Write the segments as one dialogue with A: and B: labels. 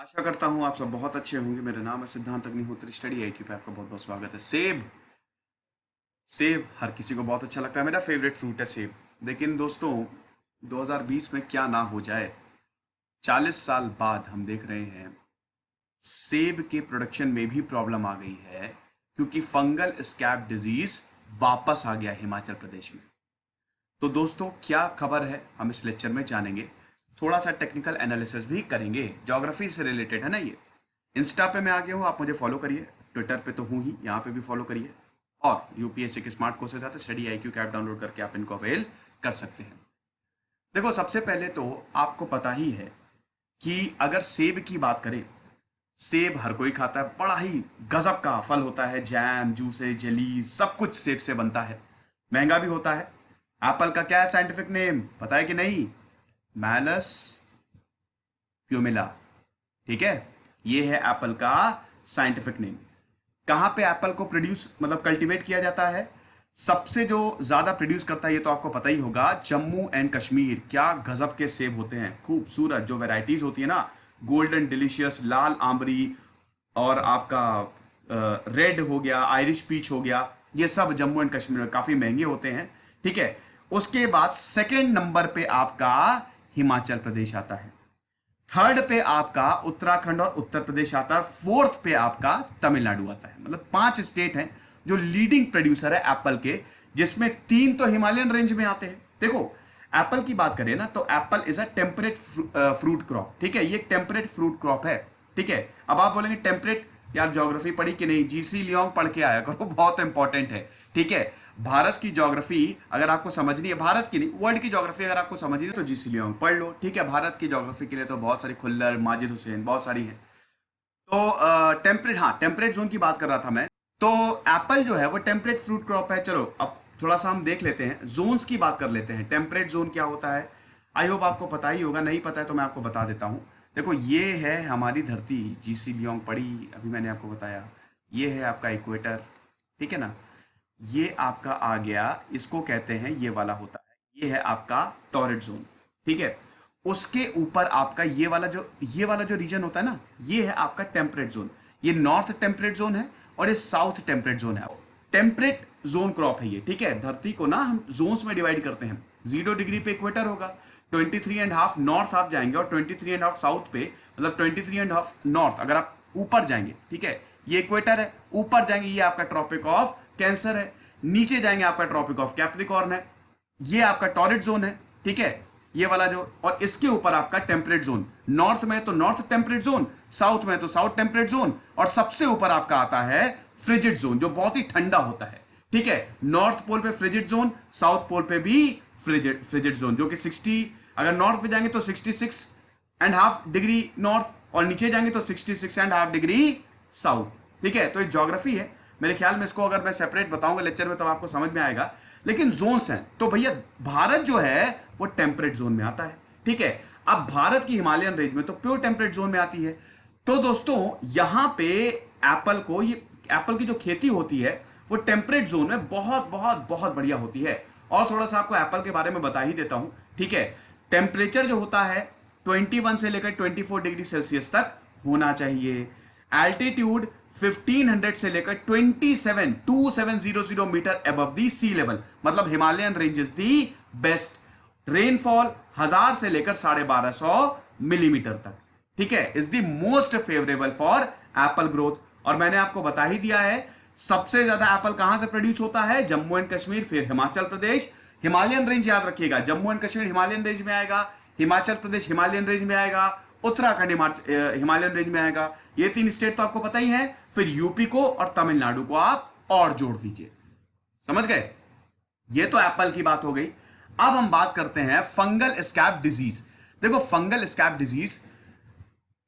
A: आशा करता हूँ आप सब बहुत अच्छे होंगे। मेरा नाम है सिद्धांत अग्निहोत्री, स्टडी आईक्यू पे आपका बहुत बहुत स्वागत है। सेब सेब हर किसी को बहुत अच्छा लगता है। मेरा फेवरेट फ्रूट है सेब। लेकिन दोस्तों, 2020 में क्या ना हो जाए। 40 साल बाद हम देख रहे हैं सेब के प्रोडक्शन में भी प्रॉब्लम आ गई है, क्योंकि फंगल स्कैब डिजीज वापस आ गया हिमाचल प्रदेश में। तो दोस्तों, क्या खबर है हम इस लेक्चर में जानेंगे। थोड़ा सा टेक्निकल एनालिसिस भी करेंगे, ज्योग्राफी से रिलेटेड है ना ये। इंस्टा पे मैं आ गया हूँ, आप मुझे फॉलो करिए। ट्विटर पे तो हूँ ही, यहाँ पे भी फॉलो करिए। और यूपीएससी के स्मार्ट कोर्सेज आते हैं, स्टडी आईक्यू का ऐप डाउनलोड करके आप इनको अवेल कर सकते हैं। देखो, सबसे पहले तो आपको पता ही है कि अगर सेब की बात करें, सेब हर कोई खाता है, बड़ा ही गजब का फल होता है। जैम, जूसेस, जेली सब कुछ सेब से बनता है। महंगा भी होता है। एप्पल का क्या है साइंटिफिक नेम, पता है कि नहीं? मैलस प्यूमिला। ठीक है, ये है एप्पल का साइंटिफिक नेम। कहां पे एप्पल को प्रोड्यूस मतलब कल्टीवेट किया जाता है? सबसे जो ज्यादा प्रोड्यूस करता है, ये तो आपको पता ही होगा, जम्मू एंड कश्मीर। क्या गजब के सेब होते हैं, खूबसूरत। जो वैरायटीज होती है ना, गोल्डन डिलीशियस, लाल आंबरी, और आपका रेड हो गया, आयरिश पीच हो गया, ये सब जम्मू एंड कश्मीर में काफी महंगे होते हैं। ठीक है, उसके बाद सेकंड नंबर पे आपका हिमाचल प्रदेश आता है। थर्ड पे आपका उत्तराखंड और उत्तर प्रदेश आता है। फोर्थ पे आपका तमिलनाडु आता है। मतलब 5 स्टेट हैं जो लीडिंग प्रोड्यूसर है एप्पल के, जिसमें 3 तो हिमालयन रेंज में आते हैं। देखो, एप्पल की बात करें ना, तो Apple is a temperate fruit crop. ठीक है, ये एक टेम्परेट फ्रूट क्रॉप है। ठीक है, अब आप बोलेंगे टेम्परेट, यार ज्योग्राफी पढ़ी कि नहीं? जीसी लियोंग पढ़ के आया करो, बहुत इंपॉर्टेंट है। ठीक है, भारत की ज्योग्राफी अगर आपको समझनी है, भारत की नहीं वर्ल्ड की ज्योग्राफी अगर आपको समझनी है, तो जीसी लियोंग पढ़ लो। ठीक है, भारत की ज्योग्राफी के लिए तो बहुत सारी, खुल्लर, माजिद हुसैन, बहुत सारी है। तो टेम्परेट, हाँ टेम्परेट जोन की बात कर रहा था मैं। तो एप्पल जो है वो टेम्परेट फ्रूट क्रॉप है। चलो अब थोड़ा सा हम देख लेते हैं, जोन्स की बात कर लेते हैं। टेम्परेट जोन क्या होता है, आई होप आपको पता ही होगा। नहीं पता है तो मैं आपको बता देता हूं। देखो, ये है हमारी धरती, जीसी लियोंग पढ़ी अभी मैंने आपको बताया। ये है आपका इक्वेटर, ठीक है ना। ये आपका आ गया, इसको कहते हैं, ये वाला होता है, ये है आपका टॉरिड जोन। ठीक है, उसके ऊपर आपका ये वाला जो रीजन होता है ना, ये है आपका टेम्परेट जोन। ये नॉर्थ टेम्परेट जोन है और ये साउथ टेम्परेट जोन है। टेम्परेट जोन क्रॉप है ये। ठीक है, धरती को ना हम जोन्स में डिवाइड करते हैं। 0 डिग्री पे इक्वेटर होगा, 23.5 नॉर्थ आप जाएंगे, और 23.5 साउथ पे, मतलब 23.5 नॉर्थ अगर आप ऊपर जाएंगे, ठीक है, ये इक्वेटर है। ऊपर जाएंगे, ये आपका ट्रॉपिक ऑफ कैंसर है। नीचे जाएंगे, आपका ट्रॉपिक ऑफ कैप्रिकॉर्न है। ये आपका टॉरिड जोन है। ठीक है, ये वाला जो, और इसके ऊपर आपका टेम्परेट जोन। नॉर्थ में तो नॉर्थ टेम्परेट जोन, साउथ में तो साउथ टेम्परेट जोन, और सबसे ऊपर आपका आता है फ्रिजिड जोन, जो बहुत ही ठंडा होता है। ठीक है, नॉर्थ पोल पे फ्रिजिड जोन, साउथ पोल पे भी फ्रिजिड जोन, जो कि 60, अगर नॉर्थ पे जाएंगे तो 66.5 डिग्री नॉर्थ, और नीचे जाएंगे तो 66.5 डिग्री साउथ। ठीक है, तो ये ज्योग्राफी है। मेरे ख्याल में इसको अगर मैं सेपरेट बताऊंगा लेक्चर में, तब आपको समझ में आएगा। लेकिन जोन्स हैं, तो भैया भारत जो है वो टेम्परेट जोन में आता है। ठीक है, अब भारत की हिमालयन रेंज में तो प्योर टेम्परेट जोन में आती है। तो दोस्तों, यहां पे एप्पल को, ये एप्पल की जो खेती होती है वो टेम्परेट जोन में बहुत बहुत बहुत बढ़िया होती है। और थोड़ा सा आपको एप्पल के बारे में बता ही देता हूं। ठीक है, टेम्परेचर जो होता है 21 से लेकर 24 डिग्री सेल्सियस तक होना चाहिए। एल्टीट्यूड 1500 से लेकर 2700 meter above the sea level, मतलब Himalayan range is the best. Rainfall 1000 से लेकर 1250 मिलीमीटर तक, ठीक है, is the most favourable for apple growth. और मैंने आपको बता ही दिया है, सबसे ज्यादा एप्पल कहां से प्रोड्यूस होता है? जम्मू एंड कश्मीर, फिर हिमाचल प्रदेश। हिमालयन रेंज याद रखिएगा, Jammu and Kashmir Himalayan range में आएगा, हिमाचल प्रदेश हिमालयन रेंज में आएगा, उत्तराखंड हिमालयन रेंज में आएगा। ये 3 स्टेट तो आपको पता ही है। फिर यूपी को और तमिलनाडु को आप और जोड़ दीजिए। समझ गए? ये तो एप्पल की बात हो गई। अब हम बात करते हैं फंगल स्कैब डिजीज। देखो, फंगल स्कैब डिजीज,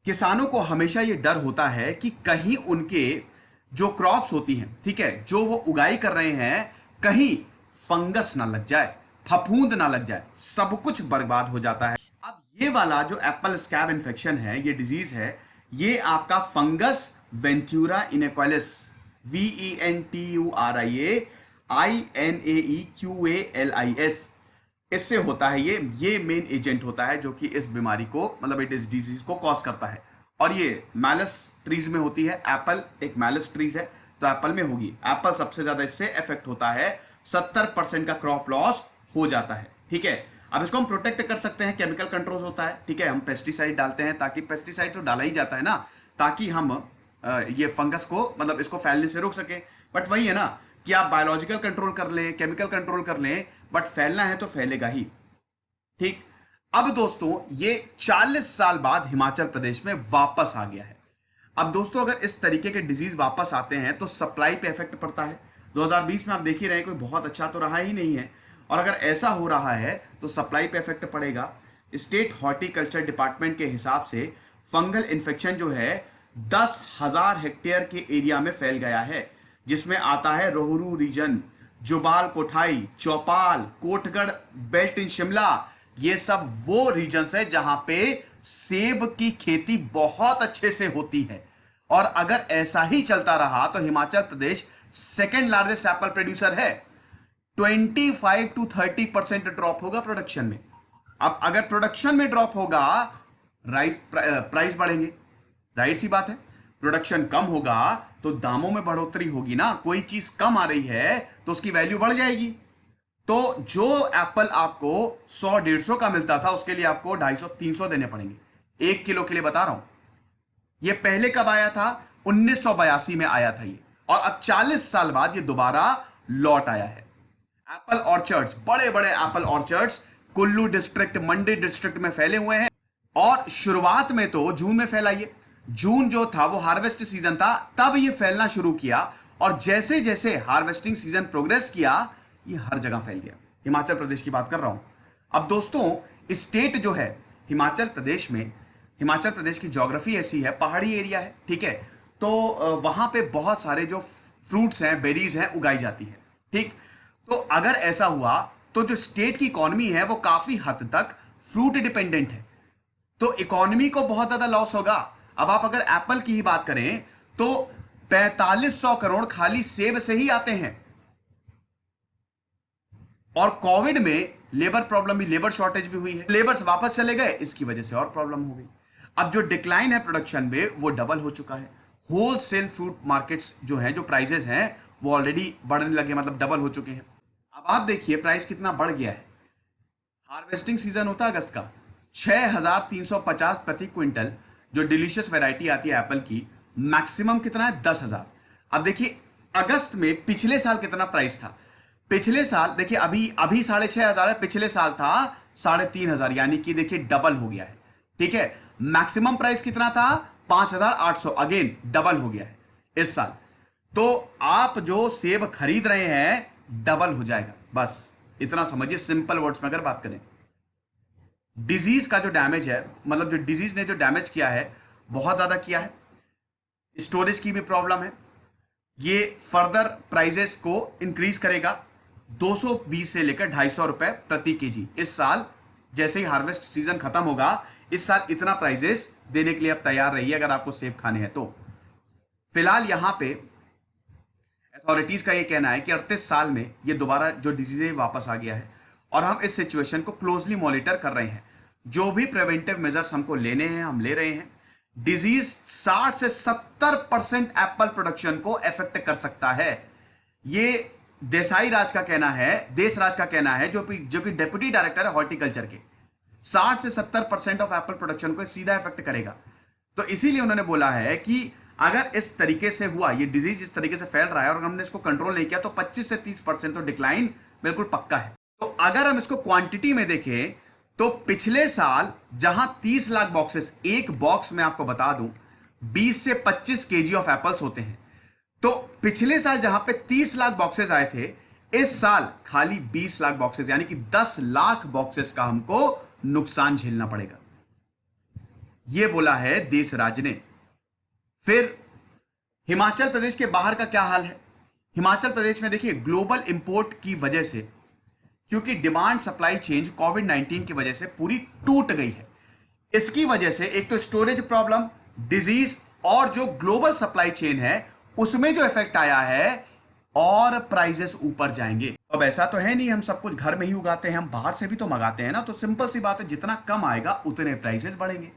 A: किसानों को हमेशा ये डर होता है कि कहीं उनके जो क्रॉप्स होती हैं, ठीक है, जो वो उगाई कर रहे हैं, कहीं फंगस ना लग जाए, फफूंद ना लग जाए, सब कुछ बर्बाद हो जाता है। अब ये वाला जो एप्पल स्कैब इन्फेक्शन है, ये डिजीज है, ये आपका फंगस वेंटूरा इनेक्वालिस, VENTURIA INAEQUALIS, इससे होता है। ये मेन एजेंट होता है जो कि इस बीमारी को, मतलब इस डिजीज को कॉज करता है। और ये मैलस ट्रीज में होती है, एप्पल एक मैलस ट्रीज है तो एप्पल में होगी। एप्पल सबसे ज्यादा इससे इफेक्ट होता है, 70% का क्रॉप लॉस हो जाता है। ठीक है, अब इसको हम प्रोटेक्ट कर सकते हैं, केमिकल कंट्रोल होता है। ठीक है, हम पेस्टिसाइड डालते हैं, ताकि पेस्टिसाइड तो डाला ही जाता है ना, ताकि हम ये फंगस को मतलब इसको फैलने से रोक सके। बट वही है ना कि आप बायोलॉजिकल कंट्रोल कर लें, केमिकल कंट्रोल कर लें, बट फैलना है तो फैलेगा ही। ठीक, अब दोस्तों ये 40 साल बाद हिमाचल प्रदेश में वापस आ गया है। अब दोस्तों अगर इस तरीके के डिजीज वापस आते हैं तो सप्लाई पे इफेक्ट पड़ता है। 2020 में आप देख ही रहे हैं, कोई बहुत अच्छा तो रहा ही नहीं है, और अगर ऐसा हो रहा है तो सप्लाई पे इफेक्ट पड़ेगा। स्टेट हॉर्टिकल्चर डिपार्टमेंट के हिसाब से फंगल इन्फेक्शन जो है 10,000 हेक्टेयर के एरिया में फैल गया है, जिसमें आता है Rohru region, Jubbal Kotkhai, Chaupal, Kotgarh belt in Shimla. ये सब वो रीजन्स है जहां पे सेब की खेती बहुत अच्छे से होती है। और अगर ऐसा ही चलता रहा तो Himachal Pradesh second largest Apple producer है। 25 to 30% ड्रॉप होगा प्रोडक्शन में। अब अगर प्रोडक्शन में ड्रॉप होगा, प्राइस बढ़ेंगे, जाहिर सी बात है। प्रोडक्शन कम होगा तो दामों में बढ़ोतरी होगी ना, कोई चीज कम आ रही है तो उसकी वैल्यू बढ़ जाएगी। तो जो एप्पल आपको 100-150 का मिलता था, उसके लिए आपको 250-300 देने पड़ेंगे 1 किलो के लिए, बता रहा हूं। ये पहले कब आया था? 1982 में आया था ये, और अब 40 साल बाद ये दोबारा लौट आया है। एप्पल ऑर्चर्ड्स, बड़े बड़े एप्पल ऑर्चर्ड्स कुल्लू डिस्ट्रिक्ट, मंडी डिस्ट्रिक्ट में फैले हुए हैं। और शुरुआत में तो जून में फैला ये, जून जो था वो हार्वेस्ट सीजन था, तब ये फैलना शुरू किया, और जैसे जैसे हार्वेस्टिंग सीजन प्रोग्रेस किया ये हर जगह फैल गया। हिमाचल प्रदेश की बात कर रहा हूं। अब दोस्तों स्टेट जो है हिमाचल प्रदेश में, हिमाचल प्रदेश की ज्योग्राफी ऐसी है, पहाड़ी एरिया है। ठीक है, तो वहां पे बहुत सारे जो फ्रूट्स हैं, बेरीज हैं, उगाई जाती है। ठीक, तो अगर ऐसा हुआ तो जो स्टेट की इकोनॉमी है वो काफी हद तक फ्रूट डिपेंडेंट है, तो इकोनॉमी को बहुत ज्यादा लॉस होगा। अब आप अगर एप्पल की ही बात करें तो 4500 करोड़ खाली सेब से ही आते हैं, और कोविड में लेबर प्रॉब्लम भी, लेबर शॉर्टेज भी हुई है, लेबर्स वापस चले गए, इसकी वजह से और प्रॉब्लम हो गई। अब जो डिक्लाइन है प्रोडक्शन में वो डबल हो चुका है। होलसेल फ्रूट मार्केट्स जो हैं, जो प्राइसेस हैं वो ऑलरेडी बढ़ने लगे, मतलब डबल हो चुके हैं। अब आप देखिए प्राइस कितना बढ़ गया है। हार्वेस्टिंग सीजन होता है अगस्त का, 6,350 प्रति क्विंटल जो डिलीशियस वैरायटी आती है एप्पल की, मैक्सिमम कितना है? 10,000। अब देखिए अगस्त में पिछले साल कितना प्राइस था? पिछले साल देखिए, अभी 6,500 है, पिछले साल था 3,500, यानी कि देखिए डबल हो गया है। ठीक है, मैक्सिमम प्राइस कितना था? 5,800, अगेन डबल हो गया है इस साल। तो आप जो सेब खरीद रहे हैं डबल हो जाएगा, बस इतना समझिए सिंपल वर्ड्स में अगर बात करें। डिजीज का जो डैमेज है, मतलब जो डिजीज ने जो डैमेज किया है बहुत ज्यादा किया है। स्टोरेज की भी प्रॉब्लम है, ये फर्दर प्राइजेस को इंक्रीज करेगा, 220 से लेकर 250 रुपए प्रति केजी। इस साल जैसे ही हार्वेस्ट सीजन खत्म होगा, इस साल इतना प्राइजेस देने के लिए आप तैयार रहिए अगर आपको सेब खाने हैं तो। फिलहाल यहां पे अथॉरिटीज का ये कहना है कि 38 साल में ये दोबारा जो डिजीज है वापस आ गया है, और हम इस सिचुएशन को क्लोजली मॉनिटर कर रहे हैं। जो भी प्रिवेंटिव मेजर्स हमको लेने हैं हम ले रहे हैं। डिजीज 60 से 70% एप्पल प्रोडक्शन को इफेक्ट कर सकता है। ये देसाई राज का कहना है, देश राज का कहना है, जो कि डेप्यूटी डायरेक्टर है हॉर्टिकल्चर के। 60 से 70% ऑफ एप्पल प्रोडक्शन को सीधा इफेक्ट करेगा। तो इसीलिए उन्होंने बोला है कि अगर इस तरीके से हुआ, ये डिजीज इस तरीके से फैल रहा है और हमने इसको कंट्रोल नहीं किया, तो 25 से 30% तो डिक्लाइन बिल्कुल पक्का है। तो अगर हम इसको क्वांटिटी में देखें तो पिछले साल जहां 30 लाख बॉक्सेस, एक बॉक्स में आपको बता दूं 20 से 25 केजी ऑफ एप्पल्स होते हैं, तो पिछले साल जहां पे 30 लाख बॉक्सेस आए थे, इस साल खाली 20 लाख बॉक्सेस, यानी कि 10 लाख बॉक्सेस का हमको नुकसान झेलना पड़ेगा। यह बोला है देश राज ने। फिर हिमाचल प्रदेश के बाहर का क्या हाल है? हिमाचल प्रदेश में देखिए ग्लोबल इंपोर्ट की वजह से, क्योंकि डिमांड सप्लाई चेंज कोविड-19 की वजह से पूरी टूट गई है, इसकी वजह से एक तो स्टोरेज प्रॉब्लम, डिजीज, और जो ग्लोबल सप्लाई चेन है उसमें जो इफेक्ट आया है, और प्राइजेस ऊपर जाएंगे। अब ऐसा तो है नहीं हम सब कुछ घर में ही उगाते हैं, हम बाहर से भी तो मंगाते हैं ना। तो सिंपल सी बात है, जितना कम आएगा उतने प्राइसेस बढ़ेंगे।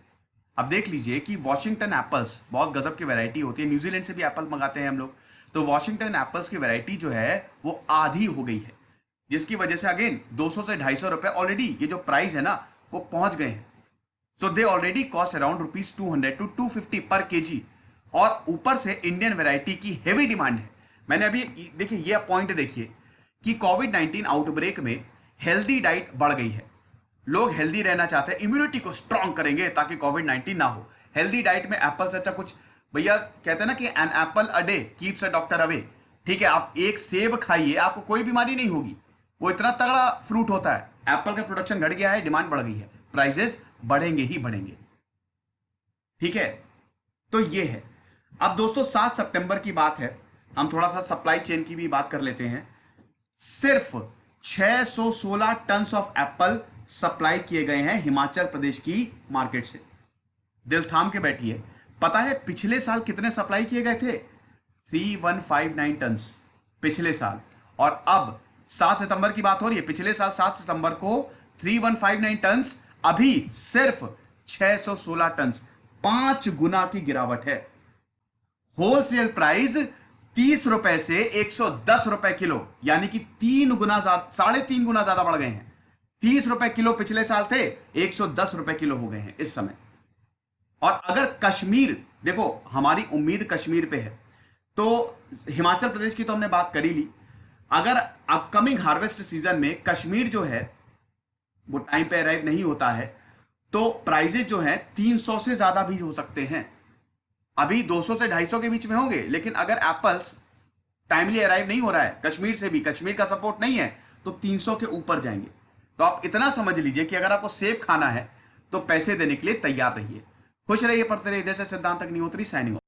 A: अब देख लीजिए कि वॉशिंगटन एप्पल्स बहुत गजब की वैरायटी होती है, न्यूजीलैंड से भी एप्पल मंगाते हैं हम लोग, तो वॉशिंगटन एप्पल्स की वैरायटी जो है वो आधी हो गई है, जिसकी वजह से अगेन 200 से 250 रुपए ऑलरेडी ये जो प्राइस है ना वो पहुंच गए हैं। So they already cost around ₹200 to 250 per KG, और ऊपर से इंडियन वैरायटी की हेवी डिमांड है। मैंने अभी देखिए ये पॉइंट देखिए कि कोविड-19 आउटब्रेक में हेल्दी डाइट बढ़ गई है, लोग हेल्दी रहना चाहते हैं, इम्यूनिटी को स्ट्रांग करेंगे ताकि कोविड-19 ना हो। हेल्दी डाइट में एप्पल से अच्छा कुछ, भैया कहते हैं ना कि an apple a day keeps a doctor away. ठीक है, आप एक सेब खाइए, आपको कोई बीमारी नहीं होगी, वो इतना तगड़ा फ्रूट होता है। एप्पल का प्रोडक्शन घट गया है, डिमांड बढ़ गई है, प्राइसेस बढ़ेंगे ही बढ़ेंगे। ठीक है, तो ये है। अब दोस्तों 7 सितंबर की बात है, हम थोड़ा सा सप्लाई चेन की भी बात कर लेते हैं। सिर्फ 616 टन ऑफ एप्पल सप्लाई किए गए हैं हिमाचल प्रदेश की मार्केट से। दिल थाम के बैठिए, पता है पिछले साल कितने सप्लाई किए गए थे? 3159 टन पिछले साल, और अब 7 सितंबर की बात हो रही है, पिछले साल 7 सितंबर को 3159 टन, अभी सिर्फ 616 टन, 5 गुना की गिरावट है। होलसेल प्राइस 30 रुपए से 110 रुपए किलो, यानी कि 3 गुना ज्यादा, 3.5 गुना ज्यादा बढ़ गए हैं। 30 रुपए किलो पिछले साल थे, 110 रुपए किलो हो गए हैं इस समय। और अगर कश्मीर, देखो हमारी उम्मीद कश्मीर पे है, तो हिमाचल प्रदेश की तो हमने बात कर ही ली। अगर अपकमिंग हार्वेस्ट सीजन में कश्मीर जो है वो टाइम पे अराइव नहीं होता है, तो प्राइजेस जो है 300 से ज्यादा भी हो सकते हैं। अभी 200 से 250 के बीच में होंगे, लेकिन अगर एप्पल्स टाइमली अराइव नहीं हो रहा है कश्मीर से भी, कश्मीर का सपोर्ट नहीं है, तो 300 के ऊपर जाएंगे। तो आप इतना समझ लीजिए कि अगर आपको सेब खाना है तो पैसे देने के लिए तैयार रहिए। खुश रहिए, पढ़ते रहिए। जैसे सिद्धांत अग्निहोत्री, साइनिंग ऑफ।